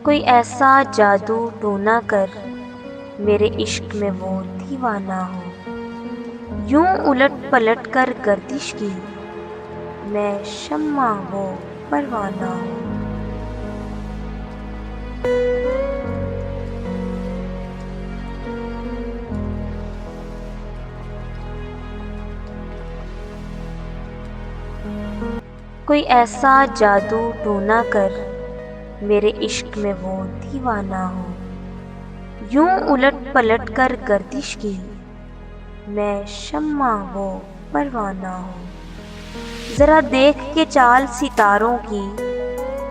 कोई ऐसा जादू टोना कर मेरे इश्क में वो दीवाना हो। यूं उलट पलट कर गर्दिश की मैं शम्मा वो परवाना हो। कोई ऐसा जादू टोना कर मेरे इश्क में वो दीवाना हो। यूं उलट पलट कर गर्दिश की मैं शम्मा वो परवाना हो। जरा देख के चाल सितारों की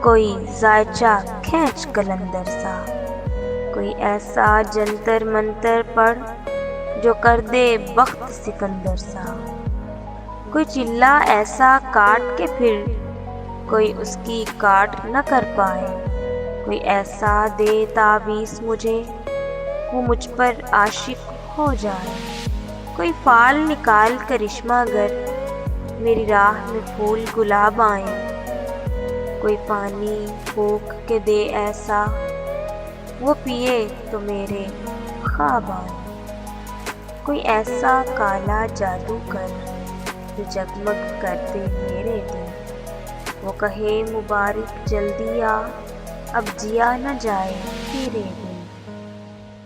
कोई जायचा खींच कलंदर सा। कोई ऐसा जंतर मंतर पढ़ जो कर दे बख्त सिकंदर सा। कोई चिल्ला ऐसा काट के फिर कोई उसकी काट न कर पाए। कोई ऐसा दे तावीज़ मुझे वो मुझ पर आशिक हो जाए। कोई फाल निकाल करिश्मा गर मेरी राह में फूल गुलाब आए। कोई पानी फूंक के दे ऐसा वो पिए तो मेरे ख्वाब आए। कोई ऐसा काला जादू कर जो जगमग कर दे मेरे दिन। वो कहे मुबारक जल्दी आ अब जिया न जाए तेरे बिन।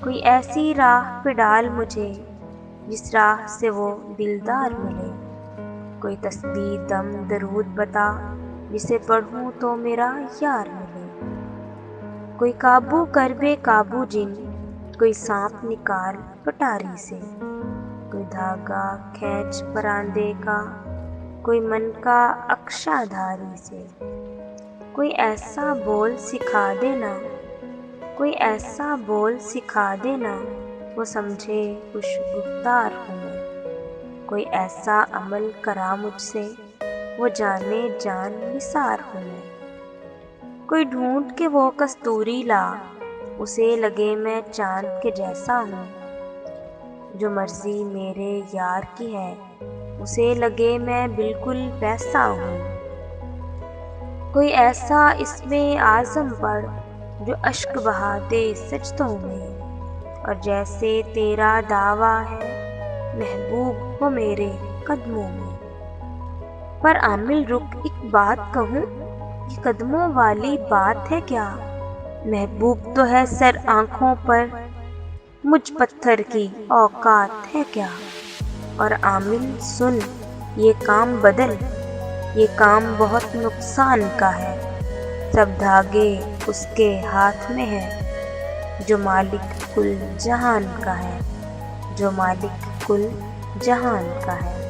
कोई ऐसी राह पे डाल मुझे जिस राह से वो दिलदार मिले। कोई तस्बीह दम दरूद बता जिसे पढ़ूं तो मेरा यार मिले। कोई काबू कर बेकाबू जिन कोई सांप निकाल पटारी से। कोई धागा खींच परांदे का कोई मन का अक्षाधारी से। कोई ऐसा बोल सिखा देना कोई ऐसा बोल सिखा देना वो समझे कुछ गुफ्तार हूँ मैं। कोई ऐसा अमल करा मुझसे वो जाने जान निसार हूँ मैं। कोई ढूंढ के वो कस्तूरी ला उसे लगे मैं चांद के जैसा हूँ। जो मर्जी मेरे यार की है उसे लगे मैं बिल्कुल वैसा हूँ। कोई ऐसा इसमें आज़म पढ़ जो अश्क बहा दे सजदों में। और जैसे तेरा दावा है महबूब हो मेरे कदमों में। पर आमिल रुक एक बात कहूँ ये कदमों वाली बात है क्या। महबूब तो है सर आँखों पर मुझ पत्थर की औकात है क्या। और आमिल सुन ये काम बदल ये काम बहुत नुकसान का है। सब धागे उसके हाथ में है जो मालिक कुल जहान का है जो मालिक कुल जहान का है।